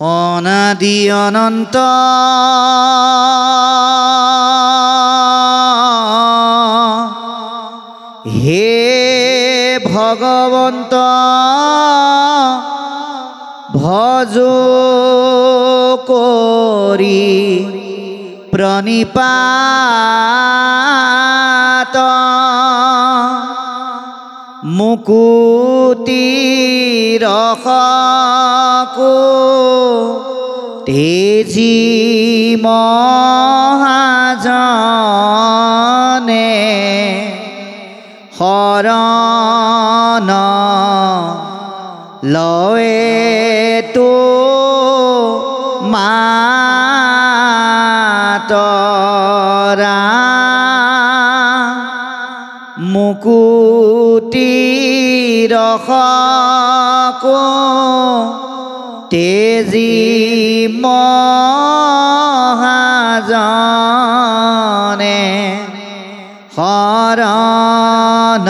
অনাদি অনন্ত হে ভগবন্ত ভজ কৰি প্ৰণিপাত মুকুতি ৰখকো তেজি মহাজনে শৰণ লয়ে তো মাতৰা মুকুতি ৰখকো তেজি মহাজনে শৰণ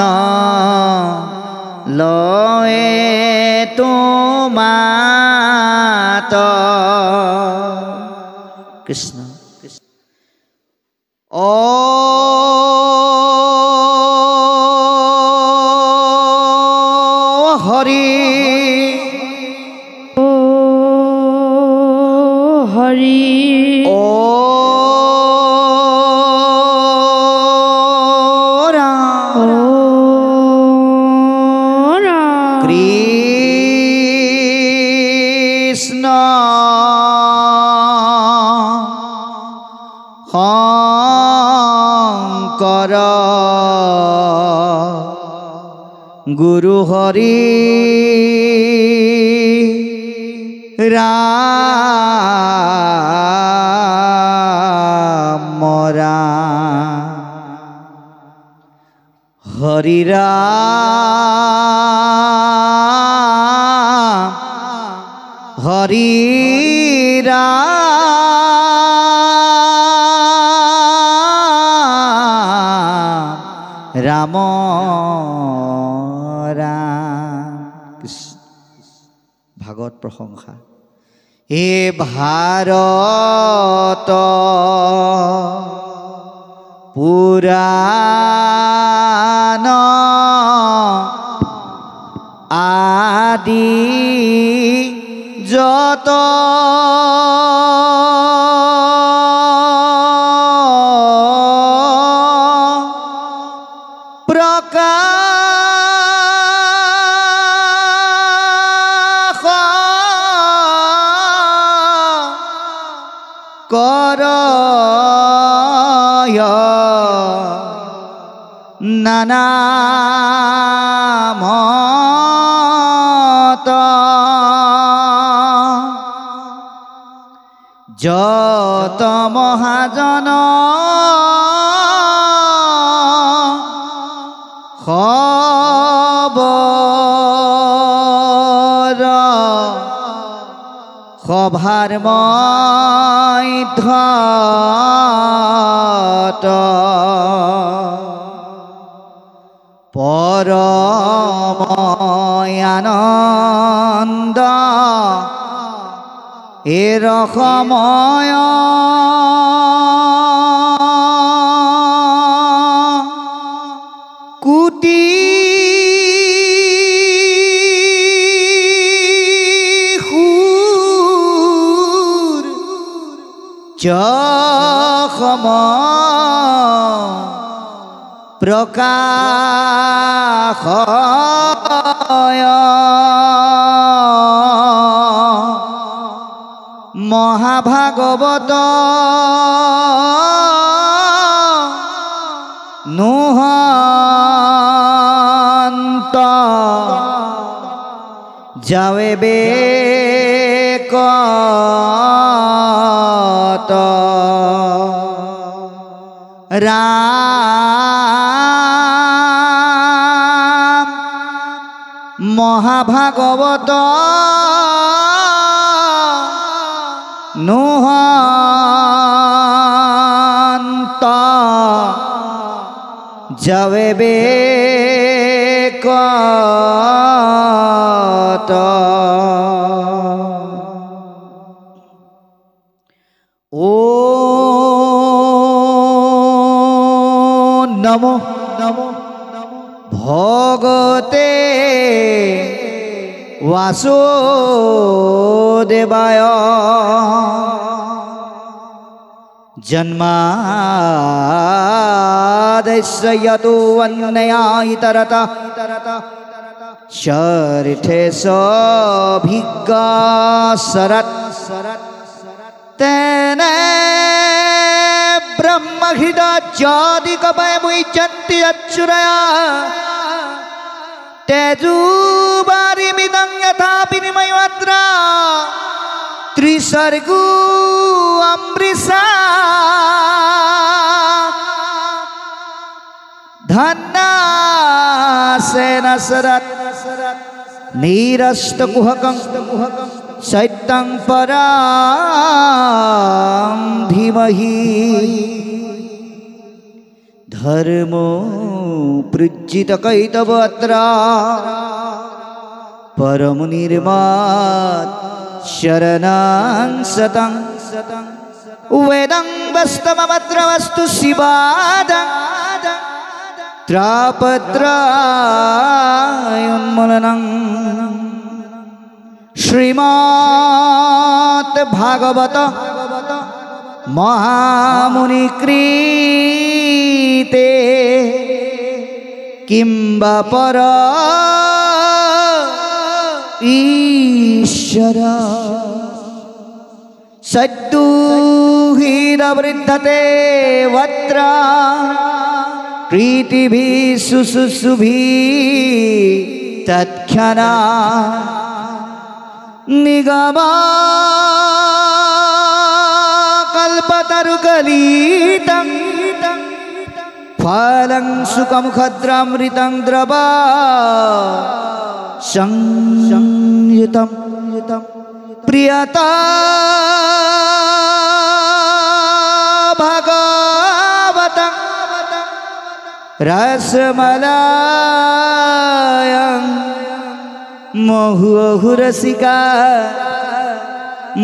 লয়ে তোমাত কৃষ্ণ ও হৰি হৰি ও কৃষ্ণ শংকৰ গুৰু হৰি ৰাম ৰাম হৰি ৰাম হৰি ৰাম ৰাম ভাগৱত প্ৰশংসা হে ভাৰত পুৰাণ আদি যত প্ৰকাশ কৰয় নানা মত যত মহাজন খবৰ সভাৰ মধ্যত পৰম আনন্দ এ ৰসময় কুটি সুৰ যখম প্ৰকাশ মহাভাগৱত নুহন্ত যাৱে বেকত ৰাম মহাভাগৱত নুহন্ত যাৱে বেকত। नमो भगवते वासुदेवाय जन्माद्यस्य यतोऽन्वयादितरतः चरितेऽभिज्ञा शरत् तेन ब्रह्महृदाचादिकवय मुह्यन्ति यच्चुरया तेजोवारिमिदं यथा विनिमयमात्र त्रिसर्गो अमृषा धन्नासेन शरत् नीरस्तकुहकं शैत्यं परां धीमहि धर्मो पृज्जितकैतवत्र परमुनिर्मात् शरणं सतं वेदं वस्तममत्र वस्तु शिवादं त्रापत्रायोन्मूलनं श्रीमद् भागवत महामुनिकृते किंबा पर ईश्वर सद्दुहिरवृद्धते वत्र प्रीतिभिः शुश्रूषुभिः तत्क्षणा निगमा कल्पतरुकलितं फलं सुखमुखद्रामृतं द्रवा संयुतं प्रियता भगवतं रसमलायं महुरसिका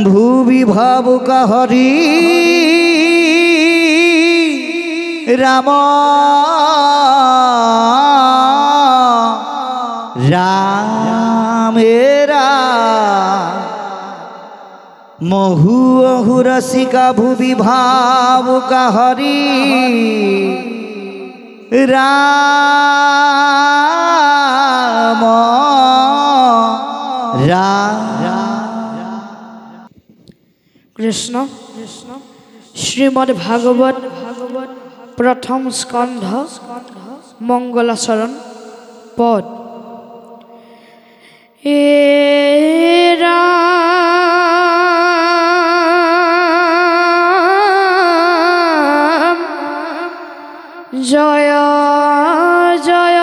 भुवि भावुक हरि राम रामेरा महुरसिका भुवि भावुक हरि राम कृष्ण श्रीमद् भागवत प्रथम स्कंध मंगलाचरण पद राम जय जय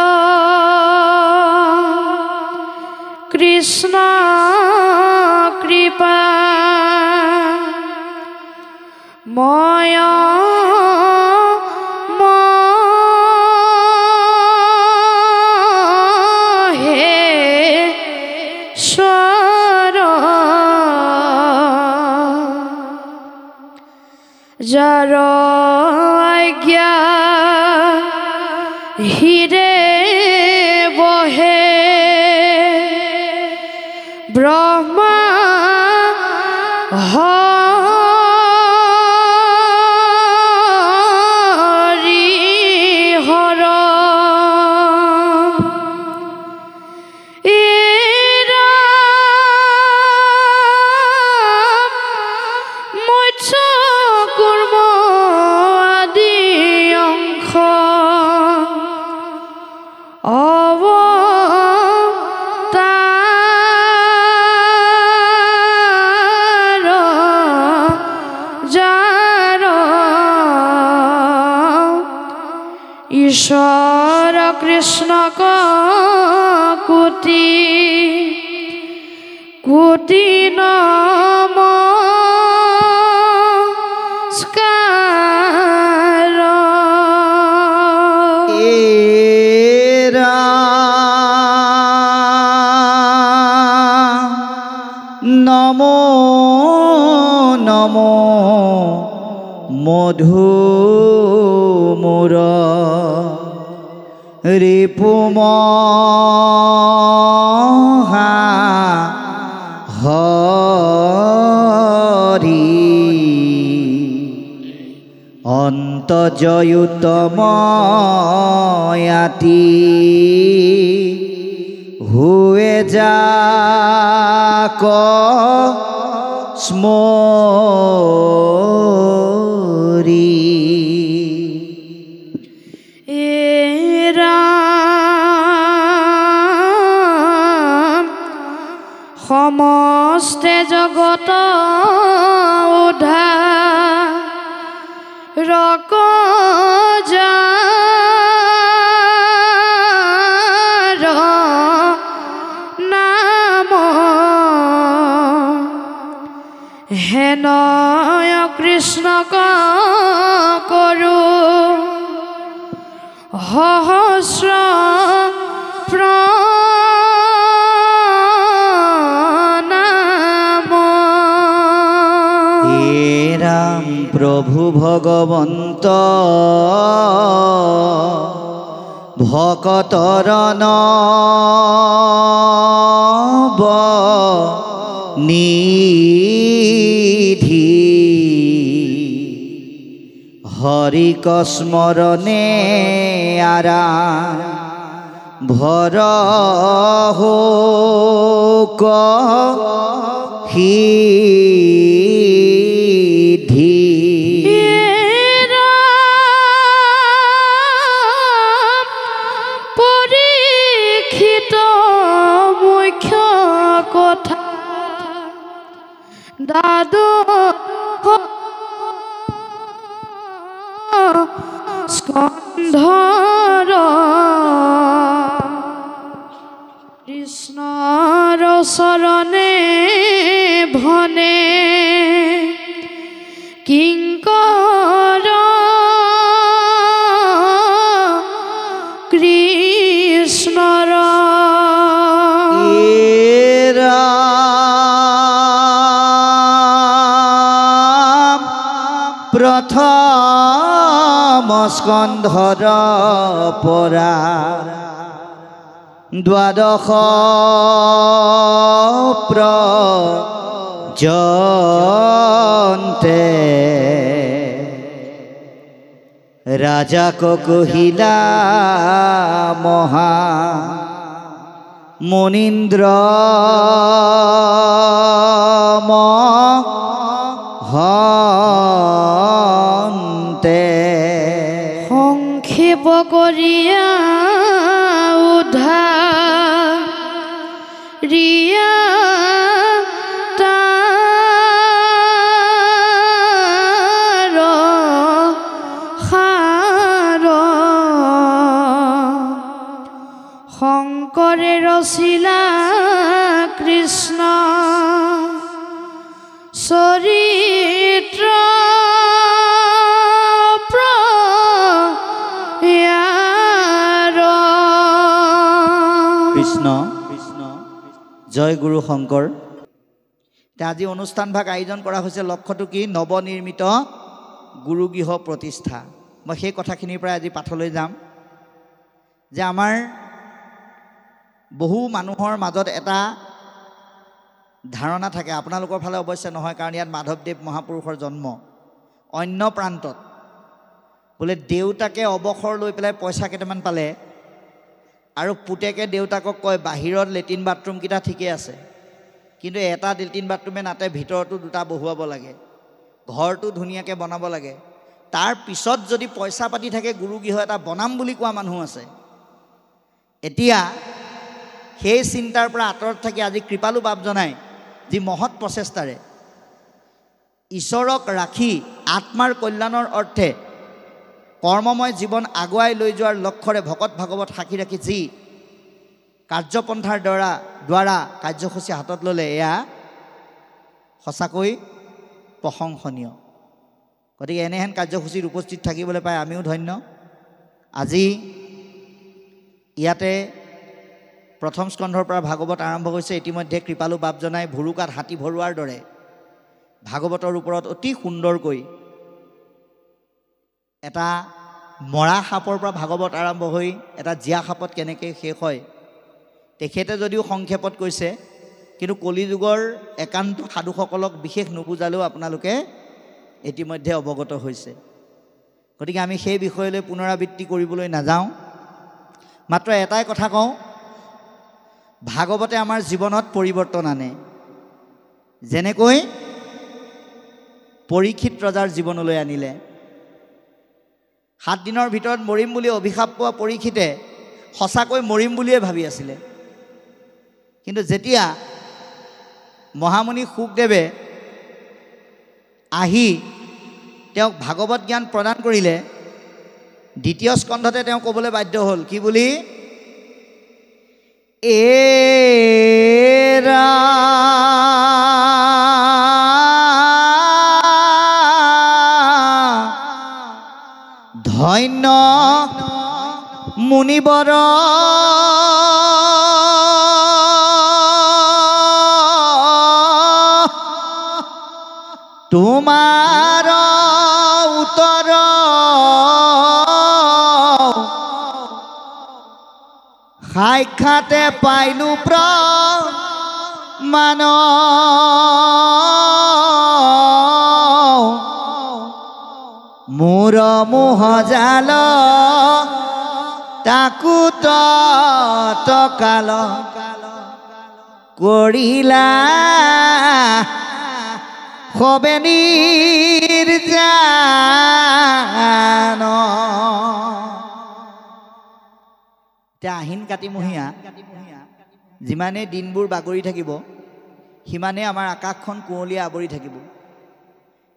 कृष्ण कृपा माया जार आज्ञा हिरे बहे ब्रह्मा हरि हर ईश्वर कृष्ण का कोटि कोटि नमस्कार नमो नमो मधु मोरा রিপুমহা হরি অন্তজয়ুতময়াতি হুয়ে যাক স্মরি সমস্তে জগত উদ্ধাৰ যাৰ নাম হেন কৃষ্ণক কৰো সহস্ৰ প্ৰভু ভগবন্ত ভকতৰ নব নিধি হৰিক স্মৰণে আৰা ভৰ হোক দাদু স্কন্ধৰ কৃষ্ণৰ চৰণে ভনে কিংকৰ কৃষ্ণৰ প্ৰথম স্কন্ধৰ পৰা দ্বাদশ পৰ্যন্তে ৰাজাক কহিলা মহা মুনীন্দ্ৰ হন্তে সংক্ষেপ কৰিয়া উদ্ধাৰিয়া তাৰ সাৰ শংকৰে ৰচিলা কৃষ্ণ চৰিত্ৰ কৃষ্ণ জয় গুৰু শংকৰ। আজি অনুষ্ঠান ভাগ আয়োজন কৰা হৈছে, লক্ষ্যটো কি? নৱনিৰ্মিত গুৰুগৃহ প্ৰতিষ্ঠা। মই সেই কথাখিনিৰ পৰা আজি পাঠলৈ যাম যে আমাৰ বহু মানুহৰ মাজত এটা ধাৰণা থাকে, আপোনালোকৰ ফালে অৱশ্যে নহয়, কাৰণ ইয়াত মাধৱদেৱ মহাপুৰুষৰ জন্ম। অন্য প্ৰান্তত বোলে দেউতাকে অৱসৰ লৈ পেলাই পইচা কেইটামান পালে আৰু পুতেকে দেউতাকক কয় বাহিৰত লেট্ৰিন বাথৰুমকেইটা ঠিকে আছে, কিন্তু এটা লেট্ৰিন বাথৰুমে নাতে, ভিতৰতো দুটা বহুৱাব লাগে, ঘৰটো ধুনীয়াকৈ বনাব লাগে। তাৰ পিছত যদি পইচা পাতি থাকে গুৰুগৃহ এটা বনাম বুলি কোৱা মানুহ আছে। এতিয়া সেই চিন্তাৰ পৰা আঁতৰত থাকি আজি কৃপালু বাপজনাই যি মহৎ প্ৰচেষ্টাৰে ঈশ্বৰক ৰাখি আত্মাৰ কল্যাণৰ অৰ্থে কৰ্মময় জীৱন আগুৱাই লৈ যোৱাৰ লক্ষ্যৰে ভকত ভাগৱত সাক্ষী ৰাখি যি কাৰ্যপন্থাৰ দ্বাৰা কাৰ্যসূচী হাতত ল'লে, এয়া সঁচাকৈ প্ৰশংসনীয়। গতিকে এনেহেন কাৰ্যসূচীত উপস্থিত থাকিবলৈ পাই আমিও ধন্য। আজি ইয়াতে প্ৰথম স্কন্ধৰ পৰা ভাগৱত আৰম্ভ হৈছে। ইতিমধ্যে কৃপালু বাপজনাই ভুৰুকাত হাতী ভৰোৱাৰ দৰে ভাগৱতৰ ওপৰত অতি সুন্দৰকৈ এটা মৰা সাপৰ পৰা ভাগৱত আৰম্ভ হৈ এটা জীয়া সাপত কেনেকৈ শেষ হয় তেখেতে যদিও সংক্ষেপত কৈছে, কিন্তু কলিযুগৰ একান্ত সাধুসকলক বিশেষ নুবুজালেও আপোনালোকে ইতিমধ্যে অৱগত হৈছে। গতিকে আমি সেই বিষয়লৈ পুনৰাবৃত্তি কৰিবলৈ নাযাওঁ। মাত্ৰ এটাই কথা কওঁ, ভাগৱতে আমাৰ জীৱনত পৰিৱৰ্তন আনে। যেনেকৈ পৰীক্ষিত ৰজাৰ জীৱনলৈ আনিলে। 7 দিনৰ ভিতৰত মৰিম বুলি অভিশাপ পোৱা পৰীক্ষিতে সঁচাকৈ মৰিম বুলিয়ে ভাবি আছিলে। কিন্তু যেতিয়া মহামুনি শুকদেৱে আহি তেওঁক ভাগৱত জ্ঞান প্ৰদান কৰিলে, দ্বিতীয় স্কন্ধতে তেওঁ ক'বলৈ বাধ্য হ'ল কি বুলি? এৰা ধন্য মুনিবৰ তোমাৰ উত্তৰ সাক্ষাতে পাইলো প্ৰমাণ মোৰ মোহ জাল তাকো তকাল কৰিলা হবে নিৰ্জান। এতিয়া আহিন কাতিমহীয়া যিমানেই দিনবোৰ বাগৰি থাকিব সিমানেই আমাৰ আকাশখন কুঁৱলীয়ে আৱৰি থাকিব।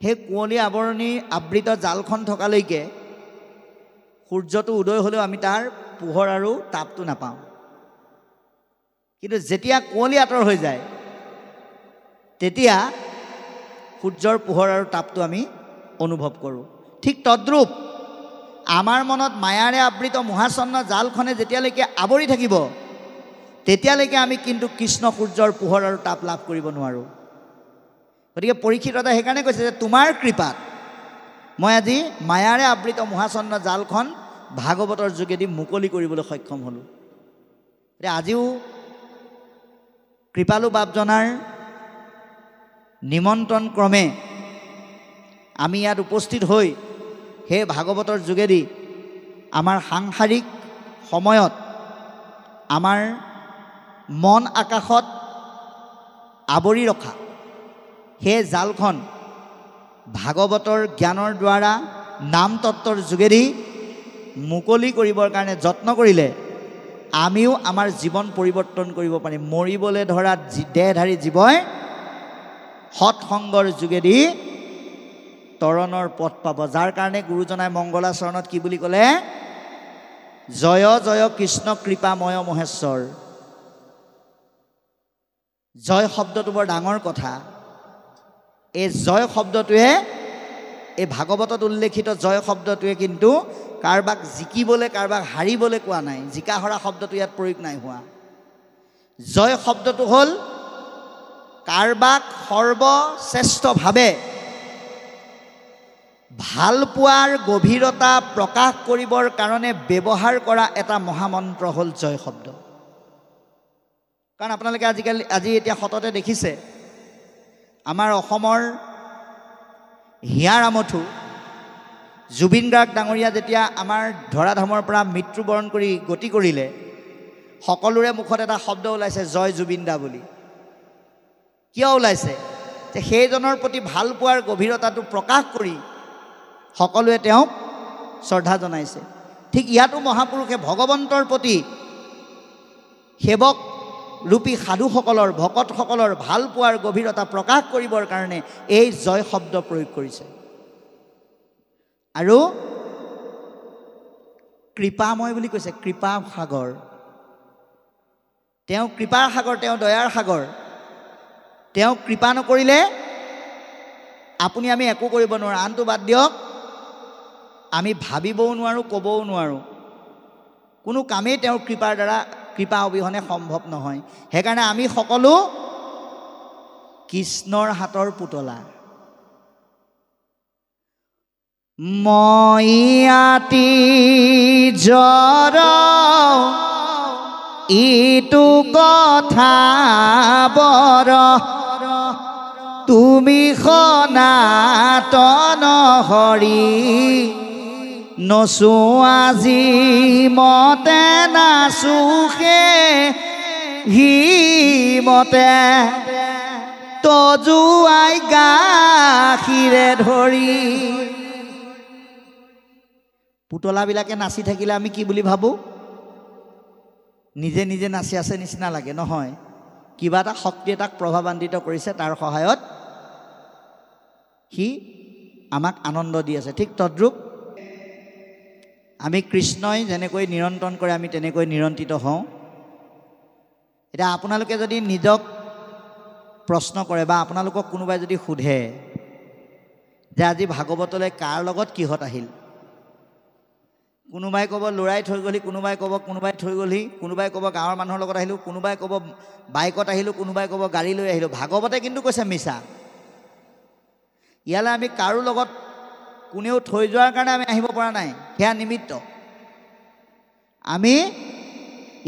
সেই কুঁৱলী আৱৰণি আবৃত জালখন থকালৈকে সূৰ্যটো উদয় হ'লেও আমি তাৰ পোহৰ আৰু তাপটো নাপাওঁ। কিন্তু যেতিয়া কুঁৱলী আঁতৰ হৈ যায় তেতিয়া সূৰ্যৰ পোহৰ আৰু তাপটো আমি অনুভৱ কৰোঁ। ঠিক তদ্ৰূপ আমাৰ মনত মায়াৰে আবৃত মোহাচ্ছন্ন জালখনে যেতিয়ালৈকে আৱৰি থাকিব তেতিয়ালৈকে আমি কিন্তু কৃষ্ণ সূৰ্যৰ পোহৰ আৰু তাপ লাভ কৰিব নোৱাৰোঁ। গতিকে পৰীক্ষিততা সেইকাৰণে কৈছে যে তোমাৰ কৃপাত মই আজি মায়াৰে আবৃত মোহাচ্ছন্ন জালখন ভাগৱতৰ যোগেদি মুকলি কৰিবলৈ সক্ষম হ'লোঁ। এতিয়া আজিও কৃপালু বাপজনাৰ নিমন্ত্ৰণ ক্ৰমে আমি ইয়াত উপস্থিত হৈ সেই ভাগৱতৰ যোগেদি আমাৰ সাংসাৰিক সময়ত আমাৰ মন আকাশত আৱৰি ৰখা সেই জালখন ভাগৱতৰ জ্ঞানৰ দ্বাৰা নাম তত্ত্বৰ যোগেদি মুকলি কৰিবৰ কাৰণে যত্ন কৰিলে আমিও আমাৰ জীৱন পৰিৱৰ্তন কৰিব পাৰিম। মৰিবলৈ ধৰা দেহধাৰী জীৱই সৎসংগৰ যোগেদি তৰণৰ পথ পাব। যাৰ কাৰণে গুৰুজনাই মংগলাচৰণত কি বুলি ক'লে? জয় জয় কৃষ্ণ কৃপাময় মহেশ্বৰ। জয় শব্দটো বৰ ডাঙৰ কথা। এই জয় শব্দটোৱে, এই ভাগৱতত উল্লেখিত জয় শব্দটোৱে কিন্তু কাৰোবাক জিকিবলৈ কাৰোবাক হাৰিবলৈ কোৱা নাই। জিকা হৰা শব্দটো ইয়াত প্ৰয়োগ নাই হোৱা। জয় শব্দটো হ'ল কাৰোবাক সৰ্বশ্ৰেষ্ঠভাৱে ভাল পোৱাৰ গভীৰতা প্ৰকাশ কৰিবৰ কাৰণে ব্যৱহাৰ কৰা এটা মহামন্ত্ৰ হ'ল জয় শব্দ। কাৰণ আপোনালোকে আজি এতিয়া সততে দেখিছে আমাৰ অসমৰ হিয়াৰ আমঠু জুবিন গাৰ্গ ডাঙৰীয়া যেতিয়া আমাৰ ধৰাধামৰ পৰা মৃত্যুবৰণ কৰি গতি কৰিলে সকলোৰে মুখত এটা শব্দ ওলাইছে জয় জুবিন দা বুলি। কিয় ওলাইছে? যে সেইজনৰ প্ৰতি ভাল পোৱাৰ গভীৰতাটো প্ৰকাশ কৰি সকলোৱে তেওঁক শ্ৰদ্ধা জনাইছে। ঠিক ইয়াতো মহাপুৰুষে ভগৱন্তৰ প্ৰতি সেৱক ৰূপী সাধুসকলৰ ভকতসকলৰ ভাল পোৱাৰ গভীৰতা প্ৰকাশ কৰিবৰ কাৰণে এই জয় শব্দ প্ৰয়োগ কৰিছে। আৰু কৃপাময় বুলি কৈছে। কৃপা সাগৰ, তেওঁ কৃপাৰ সাগৰ, তেওঁ দয়াৰ সাগৰ। তেওঁ কৃপা নকৰিলে আপুনি আমি একো কৰিব নোৱাৰোঁ। আনটো বাদ দিয়ক, আমি ভাবিবও নোৱাৰোঁ, ক'বও নোৱাৰোঁ। কোনো কামেই তেওঁৰ কৃপাৰ দ্বাৰা কৃপা অবিহনে সম্ভৱ নহয়। সেইকাৰণে আমি সকলো কৃষ্ণৰ হাতৰ পুতলা। মইয়াতি জ্বৰ ইটো কথা বৰ তুমি সনাতন হৰি নচো আজি মতে নাচোষে হি মতে তজুৱাই গাখীৰে ধৰি। পুতলাবিলাকে নাচি থাকিলে আমি কি বুলি ভাবোঁ? নিজে নিজে নাচি আছে নিচিনা লাগে, নহয়। কিবা এটা শক্তিয়ে তাক প্ৰভাৱান্বিত কৰিছে, তাৰ সহায়ত সি আমাক আনন্দ দি আছে। ঠিক তদ্ৰূপ আমি কৃষ্ণই যেনেকৈ নিৰন্তন কৰে আমি তেনেকৈ নিৰন্তিত হওঁ। এতিয়া আপোনালোকে যদি নিজক প্ৰশ্ন কৰে বা আপোনালোকক কোনোবাই যদি সোধে যে আজি ভাগৱতলৈ কাৰ লগত কিহত আহিল, কোনোবাই ক'ব ল'ৰাই থৈ গ'লি, কোনোবাই ক'ব কোনোবাই থৈ গ'লহি, কোনোবাই ক'ব গাঁৱৰ মানুহৰ লগত আহিলোঁ, কোনোবাই ক'ব বাইকত আহিলোঁ, কোনোবাই ক'ব গাড়ী লৈ আহিলোঁ। ভাগৱতে কিন্তু কৈছে মিছা। ইয়ালৈ আমি কাৰো লগত কোনেও থৈ যোৱাৰ কাৰণে আমি আহিব পৰা নাই, সেয়া নিমিত্ত। আমি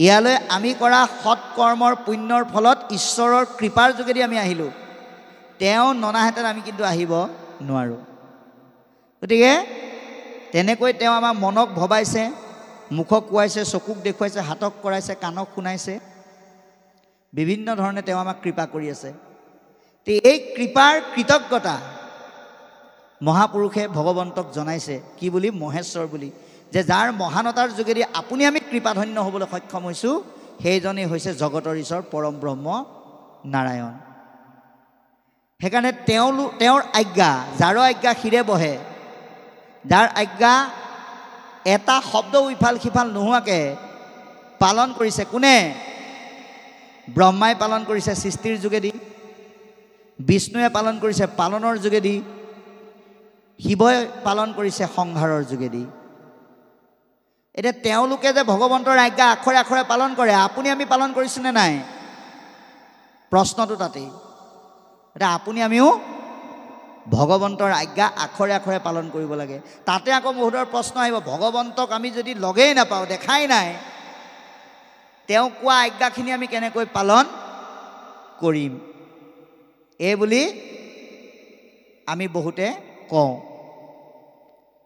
ইয়ালৈ আমি কৰা সৎকৰ্মৰ পুণ্যৰ ফলত ঈশ্বৰৰ কৃপাৰ যোগেদি আমি আহিলোঁ। তেওঁ ননাহেঁতেন আমি কিন্তু আহিব নোৱাৰোঁ। গতিকে তেনেকৈ তেওঁ আমাৰ মনক ভবাইছে, মুখক কোৱাইছে, চকুক দেখুৱাইছে, হাতক কৰাইছে, কাণক শুনাইছে, বিভিন্ন ধৰণে তেওঁ আমাক কৃপা কৰি আছে। এই কৃপাৰ কৃতজ্ঞতা মহাপুৰুষে ভগৱন্তক জনাইছে কি বুলি? মহেশ্বৰ বুলি। যে যাৰ মহানতাৰ যোগেদি আপুনি আমি কৃপাধন্য হ'বলৈ সক্ষম হৈছোঁ, সেইজনেই হৈছে জগতৰ ঈশ্বৰ পৰম ব্ৰহ্ম নাৰায়ণ। সেইকাৰণে তেওঁৰ আজ্ঞা, যাৰ আজ্ঞা শিৰে বহে, যাৰ আজ্ঞা এটা শব্দও ইফাল সিফাল নোহোৱাকৈ পালন কৰিছে। কোনে? ব্ৰহ্মাই পালন কৰিছে সৃষ্টিৰ যোগেদি, বিষ্ণুৱে পালন কৰিছে পালনৰ যোগেদি, শিৱই পালন কৰিছে সংহাৰৰ যোগেদি। এতিয়া তেওঁলোকে যে ভগৱন্তৰ আজ্ঞা আখৰে আখৰে পালন কৰে, আপুনি আমি পালন কৰিছোঁনে নাই? প্ৰশ্নটো তাতেই। এতিয়া আপুনি আমিও ভগৱন্তৰ আজ্ঞা আখৰে আখৰে পালন কৰিব লাগে। তাতে আকৌ বহুতৰ প্ৰশ্ন আহিব, ভগৱন্তক আমি যদি লগেই নাপাওঁ, দেখাই নাই, তেওঁ কোৱা আজ্ঞাখিনি আমি কেনেকৈ পালন কৰিম? এই বুলি আমি বহুতে কওঁ।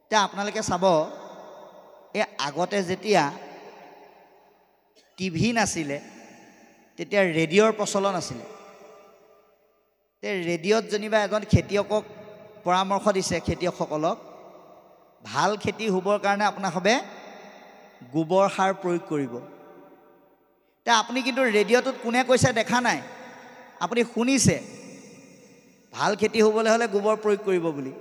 এতিয়া আপোনালোকে চাব, এই আগতে যেতিয়া টিভি নাছিলে তেতিয়া ৰেডিঅ'ৰ প্ৰচলন আছিলে। ৰেডিঅ'ত যেনিবা এজন খেতিয়কক পৰামৰ্শ দিছে, খেতিয়কসকলক ভাল খেতি হ'বৰ কাৰণে আপোনালোকে গোবৰ সাৰ প্ৰয়োগ কৰিব। এতিয়া আপুনি কিন্তু ৰেডিঅ'টোত কোনে কৈছে দেখা নাই, আপুনি শুনিছে ভাল খেতি হ'বলৈ হ'লে গোবৰ প্ৰয়োগ কৰিব বুলি।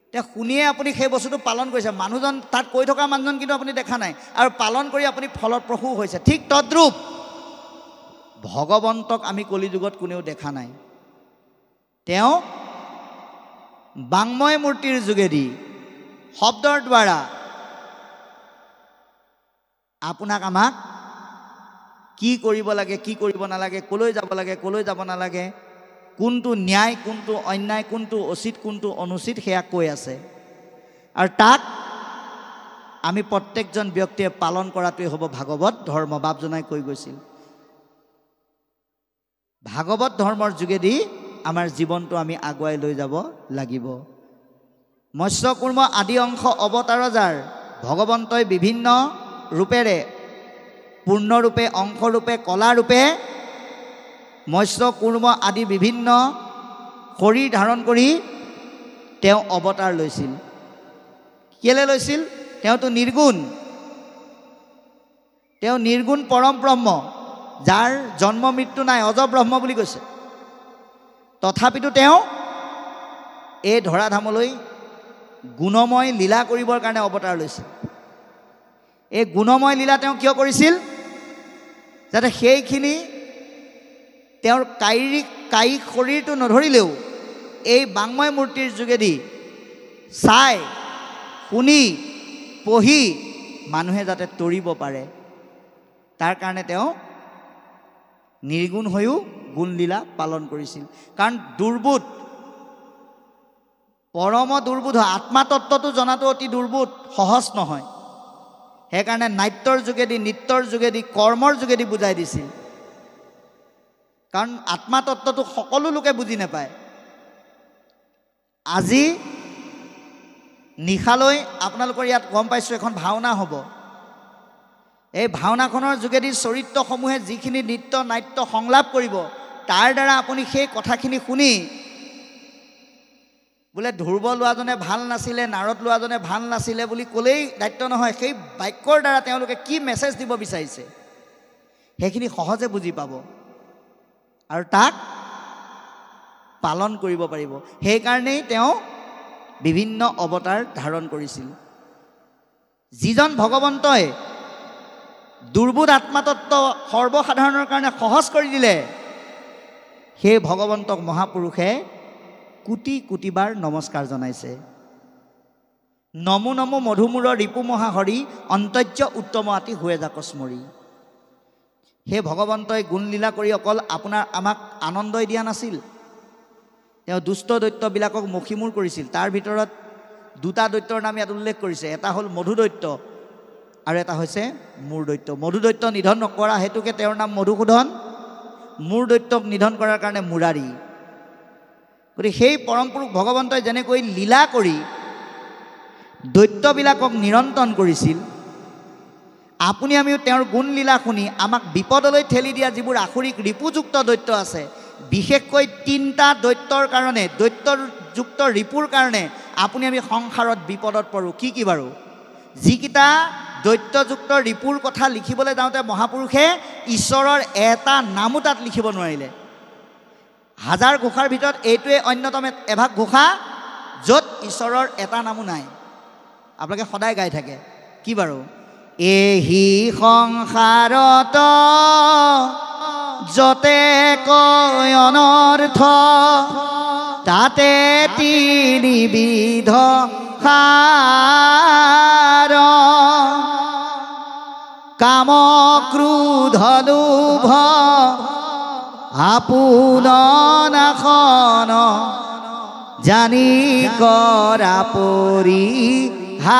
এতিয়া শুনিয়ে আপুনি সেই বস্তুটো পালন কৰিছে, মানুহজন তাত কৈ থকা মানুহজন কিন্তু আপুনি দেখা নাই, আৰু পালন কৰি আপুনি ফলপ্ৰসূ হৈছে। ঠিক তদ্ৰূপ ভগৱন্তক আমি কলিযুগত কোনেও দেখা নাই। তেওঁ বাংময় মূৰ্তিৰ যোগেদি, শব্দৰ দ্বাৰা আপোনাক আমাক কি কৰিব লাগে, কি কৰিব নালাগে, ক'লৈ যাব লাগে, ক'লৈ যাব নালাগে, কোনটো ন্যায়, কোনটো অন্যায়, কোনটো উচিত, কোনটো অনুচিত, সেয়া কৈ আছে। আৰু তাক আমি প্ৰত্যেকজন ব্যক্তিয়ে পালন কৰাটোৱে হ'ব ভাগৱত ধৰ্ম। বাপজনাই কৈ গৈছিল, ভাগৱত ধৰ্মৰ যোগেদি আমাৰ জীৱনটো আমি আগুৱাই লৈ যাব লাগিব। মৎস্য কুৰ্ম আদি অংশ অৱতাৰ যাৰ, ভগৱন্তই বিভিন্ন ৰূপেৰে, পূৰ্ণৰূপে, অংশৰূপে, কলাৰূপে মৎস্য কুৰ্ম আদি বিভিন্ন শৰীৰ ধাৰণ কৰি তেওঁ অৱতাৰ লৈছিল। কেলৈ লৈছিল? তেওঁতো নিৰ্গুণ, তেওঁ নিৰ্গুণ পৰম ব্ৰহ্ম, যাৰ জন্ম মৃত্যু নাই, অজ ব্ৰহ্ম বুলি কৈছে। তথাপিতো তেওঁ এই ধৰাধামলৈ গুণময় লীলা কৰিবৰ কাৰণে অৱতাৰ লৈছিল। এই গুণময় লীলা তেওঁ কিয় কৰিছিল? যাতে সেইখিনি তেওঁৰ কায়িক শৰীৰটো নধৰিলেও এই বাংময় মূৰ্তিৰ যোগেদি চাই, শুনি, পঢ়ি মানুহে যাতে তৰিব পাৰে, তাৰ কাৰণে তেওঁ নিৰ্গুণ হৈও গুণলীলা পালন কৰিছিল। কাৰণ দুৰ্বোধ পৰম দুৰ্বোধ। আত্মাতত্বটো জনাটো অতি দুৰ্বোধ, সহজ নহয়। সেইকাৰণে নাট্যৰ যোগেদি, নৃত্যৰ যোগেদি, কৰ্মৰ যোগেদি বুজাই দিছিল। কাৰণ আত্মাতত্বটো সকলো লোকে বুজি নাপায়। আজি নিশালৈ আপোনালোকৰ ইয়াত গম পাইছোঁ এখন ভাওনা হ'ব। এই ভাওনাখনৰ যোগেদি চৰিত্ৰসমূহে যিখিনি নৃত্য নাট্য সংলাপ কৰিব, তাৰ দ্বাৰা আপুনি সেই কথাখিনি শুনি বোলে ধ্ৰুৱ লোৱাজনে ভাল নাছিলে, নাৰদ লোৱাজনে ভাল নাছিলে বুলি ক'লেই দায়িত্ব নহয়। সেই বাক্যৰ দ্বাৰা তেওঁলোকে কি মেছেজ দিব বিচাৰিছে সেইখিনি সহজে বুজি পাব আৰু তাক পালন কৰিব পাৰিব। সেইকাৰণেই তেওঁ বিভিন্ন অৱতাৰ ধাৰণ কৰিছিল। যিজন ভগৱন্তই দুৰ্বোধ আত্মাতত্ব সৰ্বসাধাৰণৰ কাৰণে সহজ কৰি দিলে, সেই ভগৱন্তক মহাপুৰুষে কোটি কোটিবাৰ নমস্কাৰ জনাইছে। নমো নমো মধুমূৰ ৰিপু মহাহৰি, অন্তৰ্য উত্তম আতি হুৱে জাকস্মৰি। সেই ভগৱন্তই গুণলীলা কৰি অকল আমাক আনন্দই দিয়া নাছিল, তেওঁ দুষ্ট দৈত্যবিলাকক মষিমূৰ কৰিছিল। তাৰ ভিতৰত দুটা দৈত্যৰ নাম ইয়াত উল্লেখ কৰিছে। এটা হ'ল মধু দৈত্য আৰু এটা হৈছে মূৰ দৈত্য। মধু দৈত্য নিধন নকৰা হেতুকে তেওঁৰ নাম মধুসূদন, মূৰ দৈত্যক নিধন কৰাৰ কাৰণে মুৰাৰী। গতিকে সেই পৰম পুৰুষ ভগৱন্তই যেনেকৈ লীলা কৰি দৈত্যবিলাকক নিৰন্তন কৰিছিল, আপুনি আমিও তেওঁৰ গুণলীলা শুনি আমাক বিপদলৈ ঠেলি দিয়া যিবোৰ আসুৰিক ৰিপুযুক্ত দৈত্য আছে, বিশেষকৈ 3টা দৈত্যৰ কাৰণে, দৈত্যযুক্ত ৰিপুৰ কাৰণে আপুনি আমি সংসাৰত বিপদত পৰোঁ। কি কি বাৰু? যিকেইটা দৈত্যযুক্ত ৰিপুৰ কথা লিখিবলৈ যাওঁতে মহাপুৰুষে ঈশ্বৰৰ এটা নামো তাত লিখিব নোৱাৰিলে। 1000 ঘোষাৰ ভিতৰত এইটোৱে অন্যতম এভাগ ঘোষা য'ত ঈশ্বৰৰ এটা নামো নাই। আপোনালোকে সদায় গাই থাকে। কি বাৰু? এহি সংসাৰত যতে কয় অনৰ্থ, তাতে তিনিবিধ সাৰ, কাম ক্ৰোধ লোভ আপোন নাশন, জানি কৰা পৰিহাৰ।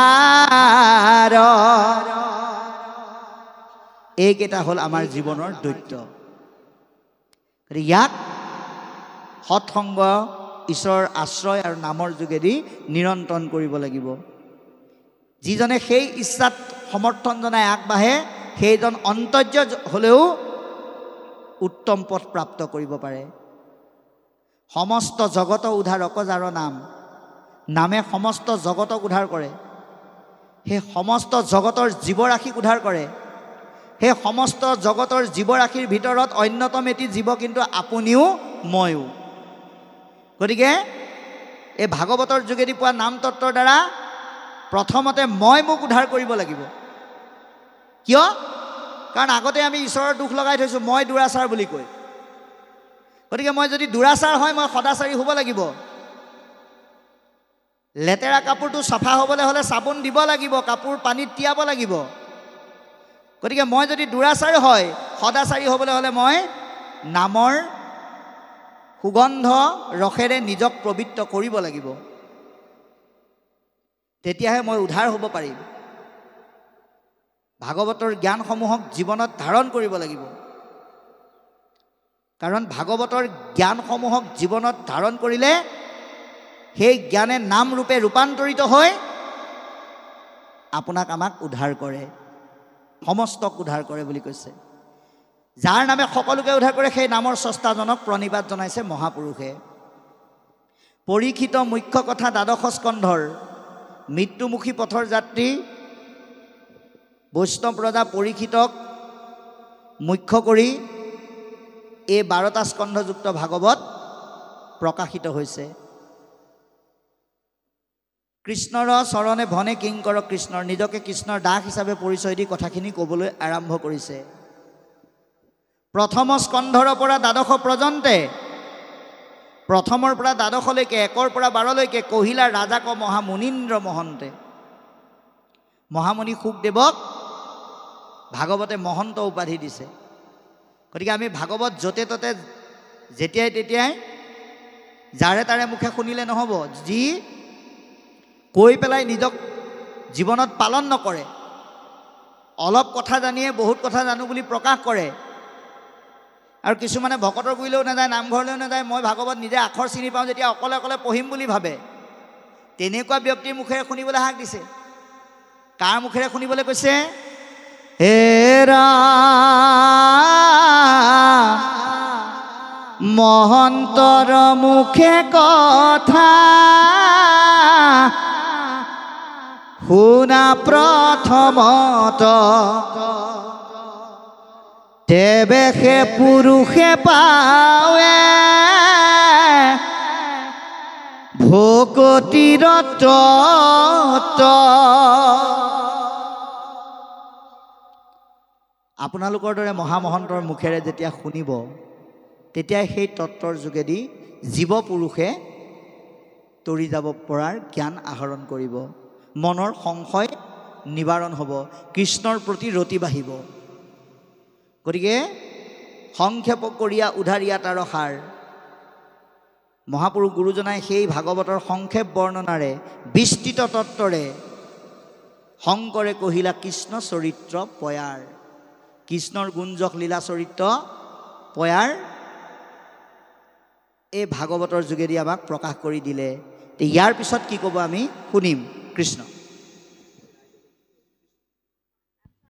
এইকেইটা হ'ল আমাৰ জীৱনৰ দৈত্য। ইয়াক সৎসংগ, ঈশ্বৰৰ আশ্ৰয় আৰু নামৰ যোগেদি নিৰন্তন কৰিব লাগিব। যিজনে সেই ইচ্ছাত সমৰ্থন জনাই আগবাঢ়ে, সেইজন অন্তৰ্য হ'লেও উত্তম পথ প্ৰাপ্ত কৰিব পাৰে। সমস্ত জগত উদ্ধাৰক যাৰ নাম, নামে সমস্ত জগতক উদ্ধাৰ কৰে। সেই সমস্ত জগতৰ জীৱৰাশিক উদ্ধাৰ কৰে। সেই সমস্ত জগতৰ জীৱৰাশিৰ ভিতৰত অন্যতম এটি জীৱ কিন্তু আপুনিও ময়ো। গতিকে এই ভাগৱতৰ যোগেদি পোৱা নাম তত্বৰ দ্বাৰা প্ৰথমতে মই মোক উদ্ধাৰ কৰিব লাগিব। কিয়? কাৰণ আগতে আমি ঈশ্বৰৰ দুখ লগাই থৈছোঁ, মই দুৰাচাৰ বুলি কৈ। গতিকে মই যদি দুৰাচাৰ হয়, মই সদাচাৰী হ'ব লাগিব। লেতেৰা কাপোৰটো চাফা হ'বলৈ হ'লে চাবোন দিব লাগিব, কাপোৰ পানীত তিয়াব লাগিব। গতিকে মই যদি দুৰাচাৰ হয়, সদাচাৰী হ'বলৈ হ'লে মই নামৰ সুগন্ধ ৰসেৰে নিজক পবিত্ৰ কৰিব লাগিব। তেতিয়াহে মই উদ্ধাৰ হ'ব পাৰিম। ভাগৱতৰ জ্ঞানসমূহক জীৱনত ধাৰণ কৰিব লাগিব। কাৰণ ভাগৱতৰ জ্ঞানসমূহক জীৱনত ধাৰণ কৰিলে সেই জ্ঞানে নাম ৰূপে ৰূপান্তৰিত হৈ আপোনাক আমাক উদ্ধাৰ কৰে, সমস্তক উদ্ধাৰ কৰে বুলি কৈছে। যাৰ নামে সকলোকে উদ্ধাৰ কৰে, সেই নামৰ স্ৰষ্টাজনক প্ৰণিবাদ জনাইছে মহাপুৰুষে। পৰীক্ষিত মুখ্য কথা 12 স্কন্ধৰ মৃত্যুমুখী পথৰ যাত্ৰী বৈষ্ণৱ ৰজা পৰীক্ষিতক মুখ্য কৰি এই 12টা স্কন্ধযুক্ত ভাগৱত প্ৰকাশিত হৈছে। কৃষ্ণৰ চৰণে ভনে কিংকৰ কৃষ্ণৰ, নিজকে কৃষ্ণৰ দাস হিচাপে পৰিচয় দি কথাখিনি ক'বলৈ আৰম্ভ কৰিছে। প্ৰথম স্কন্ধৰ পৰা 12 পৰ্যন্তে, প্ৰথমৰ পৰা 12লৈকে, 1ৰ পৰা 12লৈকে কহিলা ৰাজাক মহামুনীন্দ্ৰ মহন্তে। মহামুনি শুকদেৱক ভাগৱতে মহন্ত উপাধি দিছে। গতিকে আমি ভাগৱত য'তে ত'তে যেতিয়াই তেতিয়াই যাৰে তাৰে মুখে শুনিলে নহ'ব। যি কৈ পেলাই নিজক জীৱনত পালন নকৰে, অলপ কথা জানিয়ে বহুত কথা জানো বুলি প্ৰকাশ কৰে। আৰু কিছুমানে ভকতৰ গুৰিলৈও নাযায়, নামঘৰলৈও নাযায়, মই ভাগৱত নিজে আখৰ চিনি পাওঁ যেতিয়া অকলে অকলে পঢ়িম বুলি ভাবে। তেনেকুৱা ব্যক্তিৰ মুখেৰে শুনিবলৈ হাক দিছে। কাৰ মুখেৰে শুনিবলৈ কৈছে? হেৰা মহন্তৰ মুখে কথা শুনা প্ৰথমত, তেবেহে পুৰুষে পাৱে ভকতিৰ তত্ত্ব। আপোনালোকৰ দৰে মহামহন্তৰ মুখেৰে যেতিয়া শুনিব, তেতিয়া সেই তত্ত্বৰ যোগেদি জীৱ পুৰুষে তৰি যাব পৰাৰ জ্ঞান আহৰণ কৰিব, মনৰ সংশয় নিবাৰণ হ'ব, কৃষ্ণৰ প্ৰতি ৰতি বাঢ়িব। গতিকে সংক্ষেপ কৰিয়া উধাৰিয়া তাৰ সাৰ। মহাপুৰুষ গুৰুজনাই সেই ভাগৱতৰ সংক্ষেপ বৰ্ণনাৰে বিস্তৃত তত্ত্বৰে শংকৰে কহিলা কৃষ্ণ চৰিত্ৰ পয়াৰ। কৃষ্ণৰ গুঞ্জক লীলা চৰিত্ৰ পয়াৰ এই ভাগৱতৰ যোগেদি আমাক প্ৰকাশ কৰি দিলে। ইয়াৰ পিছত কি ক'ব আমি শুনিম। কৃষ্ণ।